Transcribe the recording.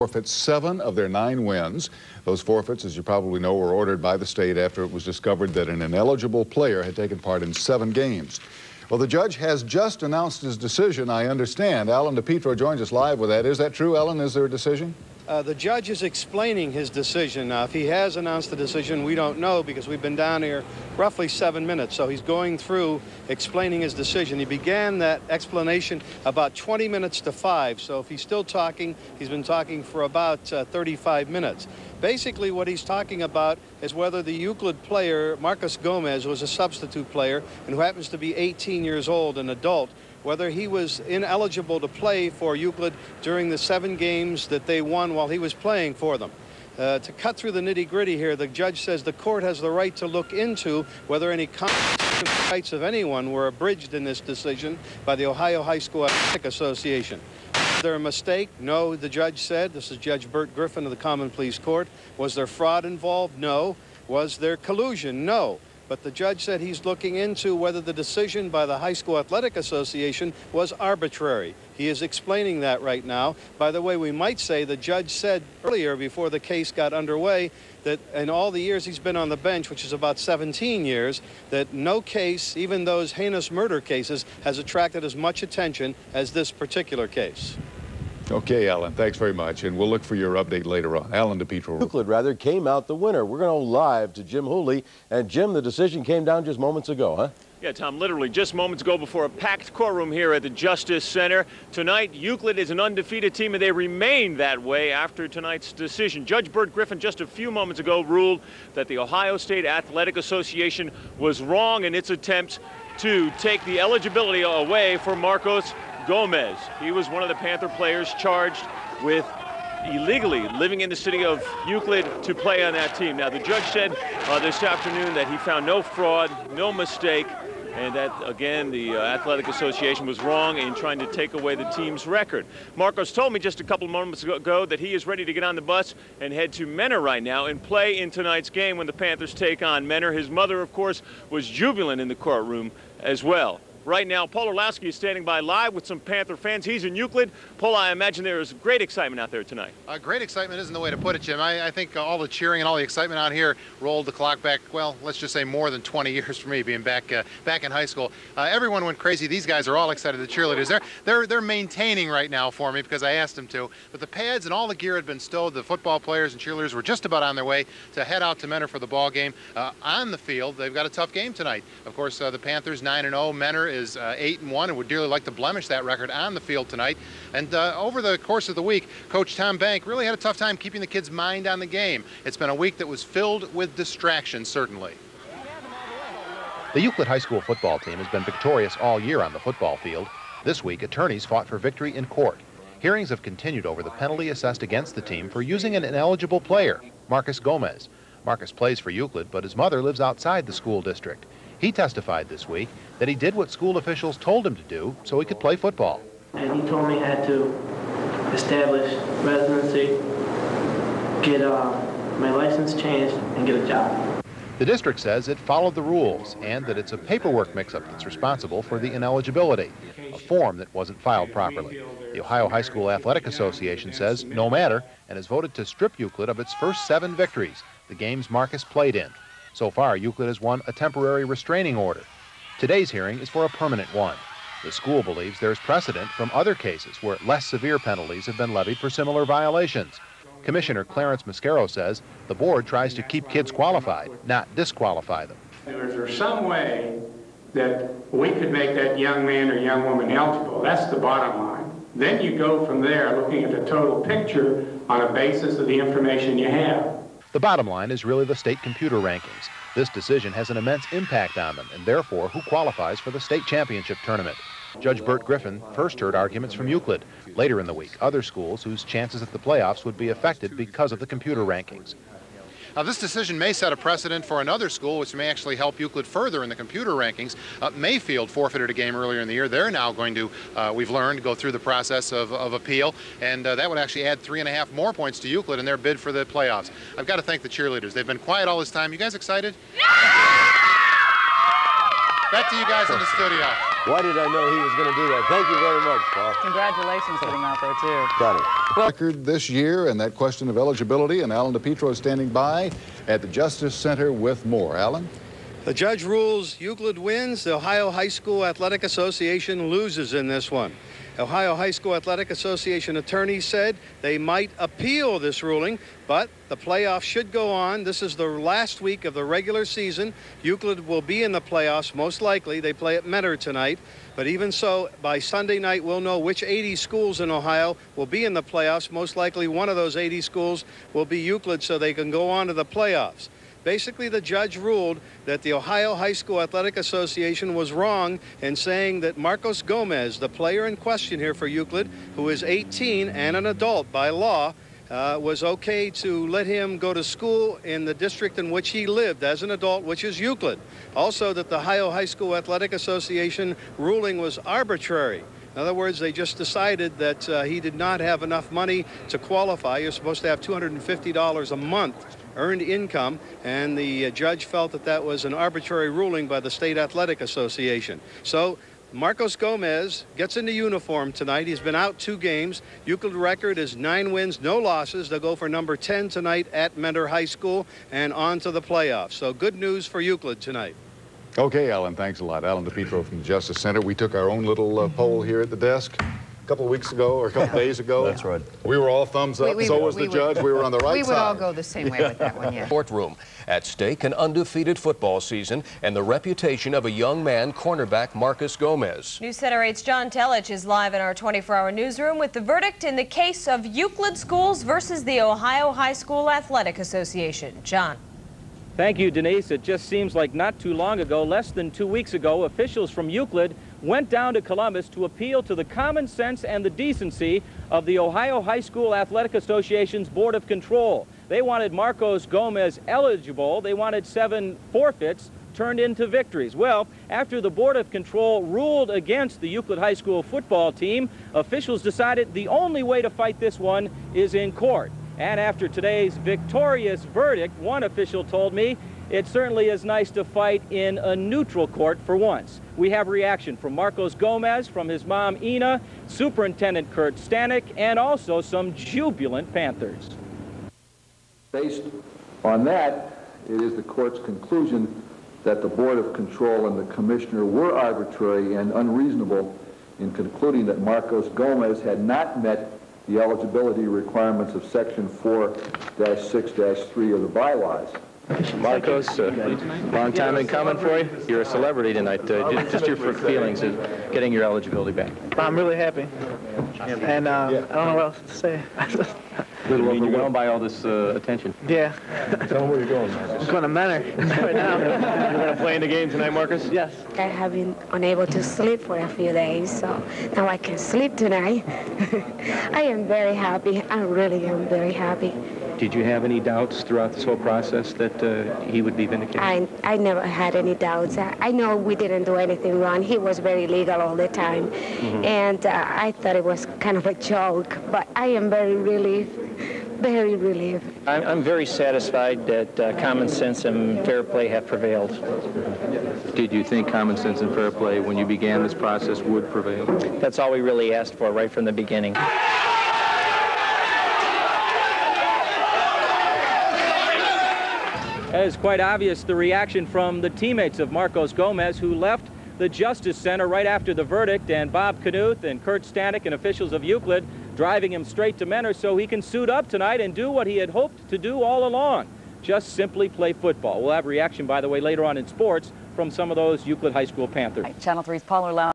Forfeit 7 of their 9 wins. Those forfeits, as you probably know, were ordered by the state after it was discovered that an ineligible player had taken part in 7 games. Well, the judge has just announced his decision, I understand. Alan DePietro joins us live with that. Is that true, Alan? Is there a decision? The judge is explaining his decision. Now, if he has announced the decision, we don't know because we've been down here roughly 7 minutes. So he's going through explaining his decision. He began that explanation about 20 minutes to 5. So if he's still talking, he's been talking for about 35 minutes. Basically, what he's talking about is whether the Euclid player, Marcus Gomez, was a substitute player and who happens to be 18 years old, an adult, whether he was ineligible to play for Euclid during the 7 games that they won while he was playing for them. To cut through the nitty-gritty here, the judge says the court has the right to look into whether any constitutional rights of anyone were abridged in this decision by the Ohio High School Athletic Association. Was there a mistake? No, the judge said. This is Judge Burt Griffin of the Common Pleas Court. Was there fraud involved? No. Was there collusion? No. But the judge said he's looking into whether the decision by the High School Athletic Association was arbitrary. He is explaining that right now. By the way, we might say the judge said earlier before the case got underway that in all the years he's been on the bench, which is about 17 years, that no case, even those heinous murder cases, has attracted as much attention as this particular case. Okay, Alan, thanks very much, and we'll look for your update later on. Alan DePietro. Euclid, came out the winner. We're going to go live to Jim Hooley. And Jim, the decision came down just moments ago, huh? Yeah, Tom, literally just moments ago before a packed courtroom here at the Justice Center. Tonight, Euclid is an undefeated team, and they remain that way after tonight's decision. Judge Burt Griffin just a few moments ago ruled that the Ohio State Athletic Association was wrong in its attempt to take the eligibility away for Marcos Gomez. He was one of the Panther players charged with illegally living in the city of Euclid to play on that team. Now, the judge said this afternoon that he found no fraud, no mistake, and that, again, the Athletic Association was wrong in trying to take away the team's record. Marcos told me just a couple of moments ago that he is ready to get on the bus and head to Menor right now and play in tonight's game when the Panthers take on Menor. His mother, of course, was jubilant in the courtroom as well. Right now, Paul Orlowski is standing by live with some Panther fans. He's in Euclid. Paul, I imagine there is great excitement out there tonight. Great excitement isn't the way to put it, Jim. I think all the cheering and all the excitement out here rolled the clock back, well, let's just say more than 20 years for me, being back in high school. Everyone went crazy. These guys are all excited. The cheerleaders, they're maintaining right now for me because I asked them to. But the pads and all the gear had been stowed. The football players and cheerleaders were just about on their way to head out to Menor for the ball game. On the field, they've got a tough game tonight. Of course, the Panthers 9-0. Menor is 8-1 and would dearly like to blemish that record on the field tonight. And over the course of the week, Coach Tom Bank really had a tough time keeping the kids' mind on the game. It's been a week that was filled with distractions, certainly. The Euclid High School football team has been victorious all year on the football field. This week, attorneys fought for victory in court. Hearings have continued over the penalty assessed against the team for using an ineligible player, Marcus Gomez. Marcus plays for Euclid, but his mother lives outside the school district. He testified this week that he did what school officials told him to do so he could play football. And he told me I had to establish residency, get my license changed, and get a job. The district says it followed the rules and that it's a paperwork mix-up that's responsible for the ineligibility, a form that wasn't filed properly. The Ohio High School Athletic Association says no matter and has voted to strip Euclid of its first 7 victories, the games Marcus played in. So far, Euclid has won a temporary restraining order. Today's hearing is for a permanent one. The school believes there's precedent from other cases where less severe penalties have been levied for similar violations. Commissioner Clarence Mascaro says the board tries to keep kids qualified, not disqualify them. Is there some way that we could make that young man or young woman eligible? That's the bottom line. Then you go from there looking at the total picture on a basis of the information you have. The bottom line is really the state computer rankings. This decision has an immense impact on them, and therefore who qualifies for the state championship tournament. Judge Burt Griffin first heard arguments from Euclid. Later in the week, other schools whose chances at the playoffs would be affected because of the computer rankings. Now, this decision may set a precedent for another school, which may actually help Euclid further in the computer rankings. Mayfield forfeited a game earlier in the year. They're now going to, we've learned, go through the process of appeal, and that would actually add 3.5 more points to Euclid in their bid for the playoffs. I've got to thank the cheerleaders. They've been quiet all this time. You guys excited? Back to you guys in the studio. Why did I know he was going to do that? Thank you very much, Paul. Congratulations to him out there, too. Got it. Record this year and that question of eligibility, and Alan DePietro is standing by at the Justice Center with more. Alan? The judge rules Euclid wins. The Ohio High School Athletic Association loses in this one. Ohio High School Athletic Association attorneys said they might appeal this ruling, but the playoffs should go on. This is the last week of the regular season. Euclid will be in the playoffs, most likely. They play at Mentor tonight. But even so, by Sunday night, we'll know which 80 schools in Ohio will be in the playoffs. Most likely one of those 80 schools will be Euclid, so they can go on to the playoffs. Basically, the judge ruled that the Ohio High School Athletic Association was wrong in saying that Marcos Gomez, the player in question here for Euclid, who is 18 and an adult by law, was okay to let him go to school in the district in which he lived as an adult, which is Euclid. Also, that the Ohio High School Athletic Association ruling was arbitrary. In other words, they just decided that he did not have enough money to qualify. You're supposed to have $250 a month earned income, and the judge felt that that was an arbitrary ruling by the State Athletic Association. So Marcos Gomez gets into uniform tonight. He's been out 2 games. Euclid record is 9 wins, no losses. They'll go for number 10 tonight at Mentor High School and on to the playoffs. So good news for Euclid tonight. Okay, Alan, thanks a lot. Alan DePietro from the Justice Center. We took our own little poll here at the desk a couple of weeks ago or a couple days ago. That's right. We were all thumbs up. So was the judge. We were on the right side. We would all go the same way with that one, yeah. Courtroom. At stake, an undefeated football season and the reputation of a young man, cornerback Marcos Gomez. News Center 8's John Telich is live in our 24-hour newsroom with the verdict in the case of Euclid Schools versus the Ohio High School Athletic Association. John. Thank you, Denise. It just seems like not too long ago, less than 2 weeks ago, officials from Euclid went down to Columbus to appeal to the common sense and the decency of the Ohio High School Athletic Association's Board of Control. They wanted Marcos Gomez eligible. They wanted 7 forfeits turned into victories. Well, after the Board of Control ruled against the Euclid High School football team, officials decided the only way to fight this one is in court. And after today's victorious verdict, one official told me, it certainly is nice to fight in a neutral court for once. We have reaction from Marcos Gomez, from his mom Ina, Superintendent Kurt Stanek, and also some jubilant Panthers. Based on that, it is the court's conclusion that the Board of Control and the Commissioner were arbitrary and unreasonable in concluding that Marcos Gomez had not met the eligibility requirements of Section 4-6-3 of the bylaws. Marcos, long time in coming for you. You're a celebrity tonight. Just your feelings of getting your eligibility back. I'm really happy. And I don't know what else to say. You're overwhelmed by all this attention. Yeah. Tell them where you're going, Marcus. I'm going to Mentor right now. You're going to play in the game tonight, Marcus? Yes. I have been unable to sleep for a few days, so now I can sleep tonight. I am very happy. I really am very happy. Did you have any doubts throughout this whole process that he would be vindicated? I never had any doubts. I know we didn't do anything wrong. He was very legal all the time. And I thought it was kind of a joke, but I am very relieved. Very relieved. I'm very satisfied that common sense and fair play have prevailed. Did you think common sense and fair play, when you began this process, would prevail? That's all we really asked for right from the beginning. It is quite obvious the reaction from the teammates of Marcos Gomez, who left the Justice Center right after the verdict, and Bob Knuth and Kurt Stanek and officials of Euclid driving him straight to Mentor so he can suit up tonight and do what he had hoped to do all along, just simply play football. We'll have reaction, by the way, later on in sports from some of those Euclid High School Panthers. Channel 3's Paul Orlando.